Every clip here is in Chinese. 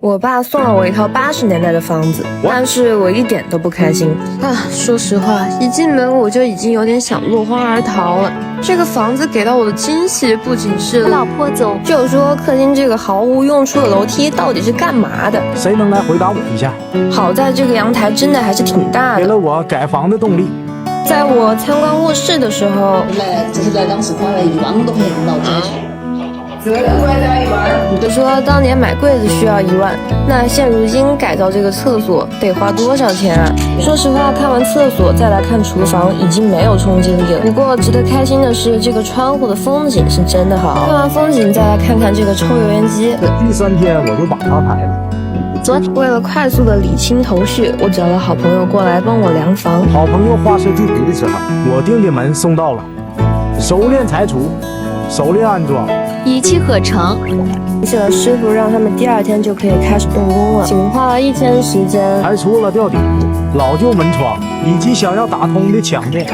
我爸送了我一套80年代的房子，但是我一点都不开心啊！说实话，一进门我就已经有点想落荒而逃了。这个房子给到我的惊喜不仅是老婆走，就说客厅这个毫无用处的楼梯到底是干嘛的？谁能来回答我一下？好在这个阳台真的还是挺大的，给了我改房的动力。在我参观卧室的时候，这是来当时花了1万多块钱老家去。这个过来1万。就说当年买柜子需要1万，那现如今改造这个厕所得花多少钱啊？说实话，看完厕所再来看厨房，已经没有冲击力了。不过值得开心的是，这个窗户的风景是真的好。看完风景，再来看看这个抽油烟机。第3天我就把它抬了。为了快速的理清头绪，我找了好朋友过来帮我量房。好朋友画设地图的时候，我订的门送到了，熟练裁除，熟练安装，一气呵成。联系了师傅，让他们第2天就可以开始动工了。仅花了1天时间，裁除了吊顶、老旧门窗以及想要打通的墙面。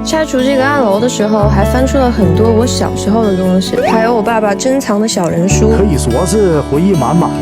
拆除这个暗楼的时候，还翻出了很多我小时候的东西，还有我爸爸珍藏的小人书，可以说是回忆满满了。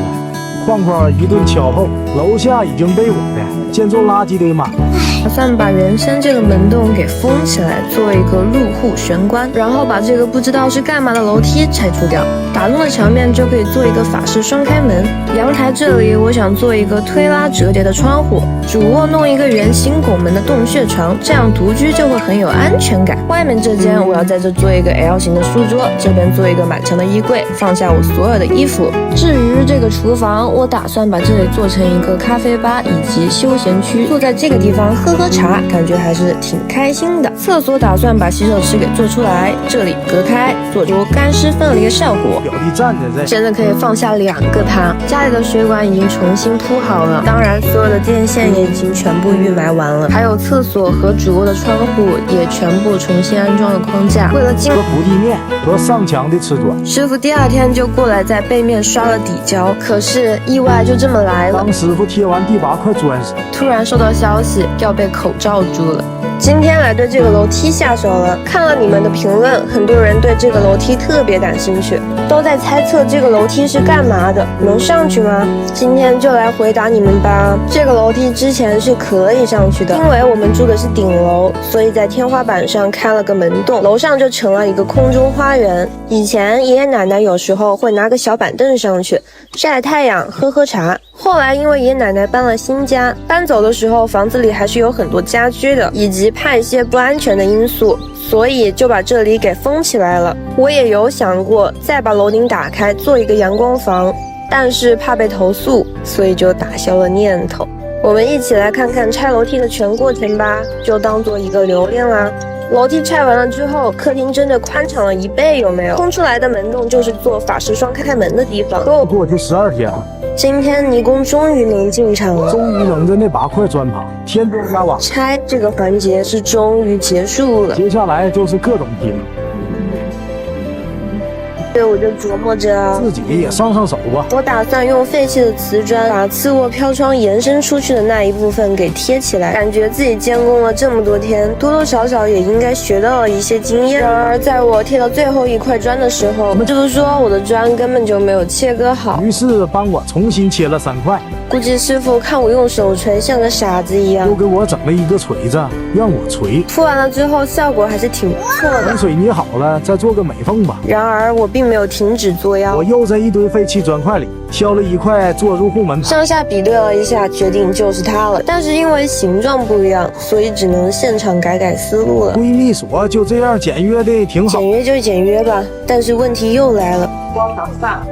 哐哐一顿敲后，楼下已经被我的建筑垃圾堆满了。打算把原先这个门洞给封起来，做一个入户玄关，然后把这个不知道是干嘛的楼梯拆除掉，打通了墙面就可以做一个法式双开门。阳台这里我想做一个推拉折叠的窗户，主卧弄一个圆形拱门的洞穴床，这样独居就会很有安全感。外面这间我要在这做一个 L 型的书桌，这边做一个满墙的衣柜，放下我所有的衣服。至于这个厨房，我打算把这里做成一个咖啡吧以及休闲区，坐在这个地方喝茶，感觉还是挺开心的。厕所打算把洗手池给做出来，这里隔开，做出干湿分离的效果。表弟站着在，真的可以放下2个他。家里的水管已经重新铺好了，当然所有的电线也已经全部预埋完了，还有厕所和主卧的窗户也全部重新安装了框架。为了进和铺地面和上墙的瓷砖，师傅第2天就过来在背面刷了底胶，可是意外就这么来了。当师傅贴完第8块砖时，突然收到消息要被口罩住了。今天来对这个楼梯下手了，看了你们的评论，很多人对这个楼梯特别感兴趣，都在猜测这个楼梯是干嘛的，能上去吗？今天就来回答你们吧。这个楼梯之前是可以上去的，因为我们住的是顶楼，所以在天花板上开了个门洞，楼上就成了一个空中花园。以前爷爷奶奶有时候会拿个小板凳上去晒太阳喝茶，后来因为爷爷奶奶搬了新家，搬走的时候房子里还是有很多家居的，以及怕一些不安全的因素，所以就把这里给封起来了。我也有想过再把楼顶打开做一个阳光房，但是怕被投诉，所以就打消了念头。我们一起来看看拆楼梯的全过程吧，就当做一个留念啦。楼梯拆完了之后，客厅真的宽敞了1倍，有没有？空出来的门洞就是做法式双开门的地方。过去12天了，今天泥工终于能进场了，终于能在那8块砖旁天崩地瓦。拆这个环节是终于结束了，接下来就是各种拼。对，我就琢磨着自己也上手吧。我打算用废弃的瓷砖把次卧飘窗延伸出去的那一部分给贴起来，感觉自己监工了这么多天，多多少少也应该学到了一些经验。然而在我贴到最后1块砖的时候，师傅说我的砖根本就没有切割好，于是帮我重新切了3块。估计师傅看我用手锤像个傻子一样，又给我整了一个锤子让我锤。铺完了之后效果还是挺不错的。等水泥好了再做个美缝吧。然而我并没有停止作妖，我又在一堆废弃砖块里挑了1块做入户门牌，上下比对了一下，决定就是它了。但是因为形状不一样，所以只能现场改思路了。闺蜜说就这样简约的挺好，简约就简约吧。但是问题又来了，光上饭。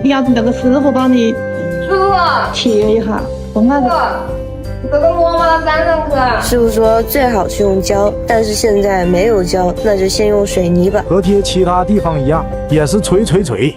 你要那个师傅帮你贴一下，懂吗？这个罗马粘上去。师傅说最好是用胶，但是现在没有胶，那就先用水泥吧。和贴其他地方一样，也是锤。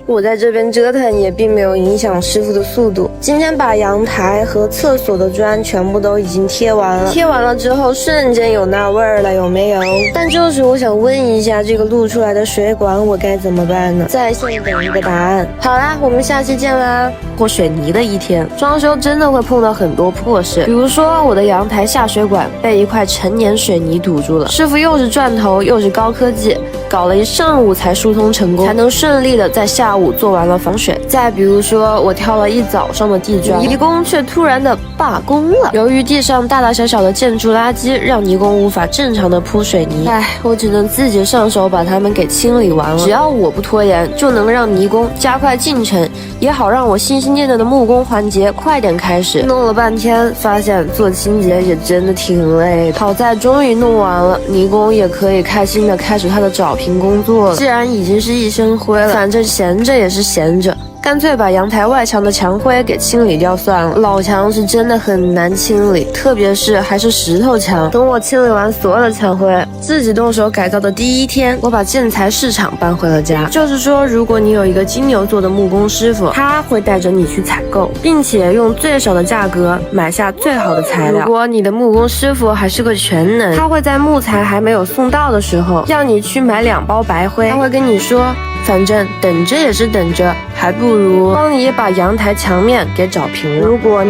我在这边折腾也并没有影响师傅的速度。今天把阳台和厕所的砖全部都已经贴完了，贴完了之后瞬间有那味儿了，有没有？但就是我想问一下，这个露出来的水管我该怎么办呢？在线等一个答案。好啦，我们下期见啦！过水泥的一天，装修真的会碰到很多破事，比如说我的阳台下水管被一块陈年水泥堵住了，师傅又是钻头又是高科技，搞了一上午才疏通成功，才能顺利的在下午做完了防水。再比如说，我挑了一早上的地砖，泥工却突然的罢工了。由于地上大大小小的建筑垃圾，让泥工无法正常的铺水泥，我只能自己上手把它们给清理完了。只要我不拖延，就能让泥工加快进程，也好让我心心念念的木工环节快点开始。弄了半天，发现做清洁也真的挺累的。好在终于弄完了，泥工也可以开心的开始他的找平工作了。既然已经是一身灰了，反正闲着也是闲着，干脆把阳台外墙的墙灰给清理掉算了。老墙是真的很难清理，特别是还是石头墙。等我清理完所有的墙灰，自己动手改造的第一天，我把建材市场搬回了家。就是说，如果你有一个金牛座的木工师傅，他会带着你去采购，并且用最少的价格买下最好的材料。如果你的木工师傅还是个全能，他会在木材还没有送到的时候，要你去买2包白灰。他会跟你说，反正等着也是等着，还不如帮你把阳台墙面给找平了。如果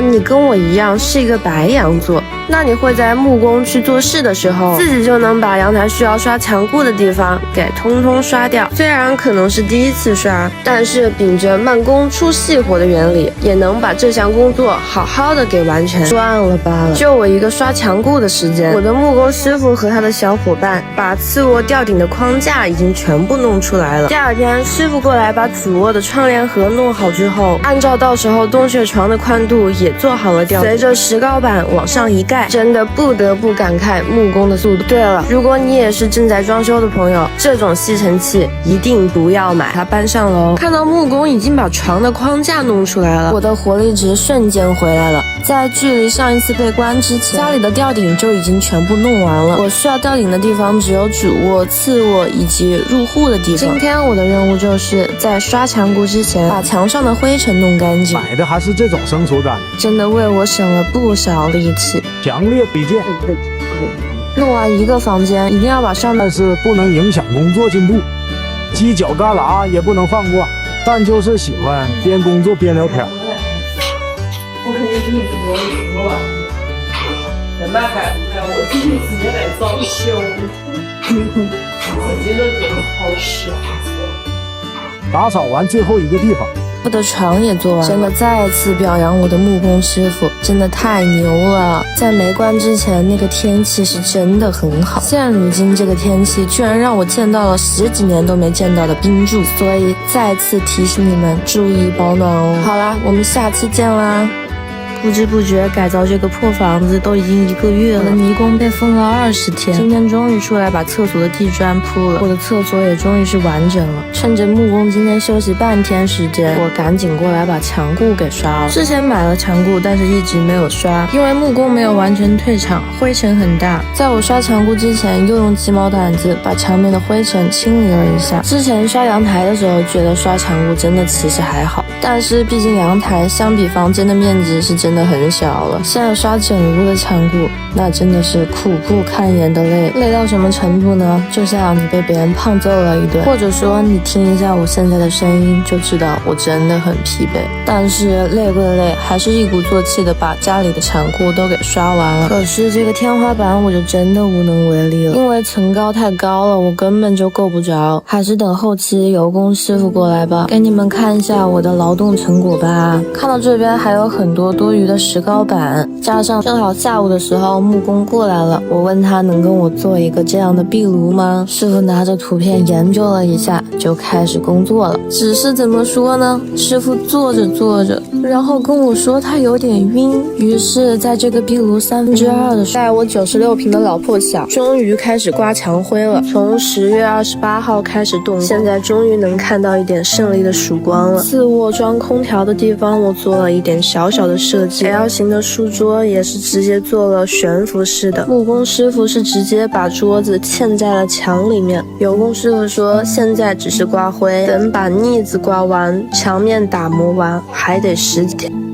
你跟我一样是一个白羊座，那你会在木工去做事的时候，自己就能把阳台需要刷墙固的地方给通通刷掉。虽然可能是第一次刷，但是秉着慢工出细活的原理，也能把这项工作好好的给完成。赚了罢了，就我一个刷墙固的时间，我的木工师傅和他的小伙伴把次卧吊顶的框架已经全部弄出来了。第二天，师傅过来把主卧的窗帘盒弄好之后，按照到时候洞穴床的宽度也做好了吊顶，随着石膏板往上一盖，真的不得不感慨木工的速度。对了，如果你也是正在装修的朋友，这种吸尘器一定不要买，它搬上楼。看到木工已经把床的框架弄出来了，我的活力值瞬间回来了。在距离上一次被关之前，家里的吊顶就已经全部弄完了。我需要吊顶的地方只有主卧、次卧以及入户的地方。今天我的任务就是在刷墙固之前，把墙上的灰尘弄干净。买的还是这种生熟干，真的为我省了不少力气，强烈推荐。弄完一个房间，一定要把上面，但是不能影响工作进度，犄角旮旯也不能放过，但就是喜欢边工作边聊天。我肯定比你多了。没办法，我今天直接来装修，我觉得怎么好使。打扫完最后一个地方，我的床也做完了，真的再次表扬我的木工师傅，真的太牛了。在没关之前，那个天气是真的很好，现如今这个天气居然让我见到了10几年都没见到的冰柱，所以再次提醒你们注意保暖哦。好啦，我们下期见啦。不知不觉改造这个破房子都已经1个月了，我的泥工被封了20天，今天终于出来把厕所的地砖铺了，我的厕所也终于是完整了。趁着木工今天休息半天时间，我赶紧过来把墙固给刷了。之前买了墙固，但是一直没有刷，因为木工没有完全退场，灰尘很大。在我刷墙固之前，又用鸡毛掸子把墙面的灰尘清理了一下。之前刷阳台的时候，觉得刷墙固真的其实还好，但是毕竟阳台相比房间的面积是真的很小了，现在刷整屋的墙固，那真的是苦不堪言的累。累到什么程度呢？就像你被别人胖揍了一顿，或者说你听一下我现在的声音就知道我真的很疲惫。但是累归累，还是一鼓作气的把家里的墙固都给刷完了。可是这个天花板我就真的无能为力了，因为层高太高了，我根本就够不着，还是等后期油工师傅过来吧，给你们看一下我的劳动成果吧。看到这边还有很多多余的石膏板，加上正好下午的时候木工过来了，我问他能跟我做一个这样的壁炉吗？师傅拿着图片研究了一下，就开始工作了。只是怎么说呢，师傅做着做着，然后跟我说他有点晕，于是在这个壁炉2/3的在我96平的老破小终于开始刮墙灰了。从10月28号开始动工，现在终于能看到一点胜利的曙光了。次卧装空调的地方我做了一点小小的设计， L 型的书桌也是直接做了悬浮式的，木工师傅是直接把桌子嵌在了墙里面。油工师傅说现在只是刮灰，等把腻子刮完，墙面打磨完还得10几天。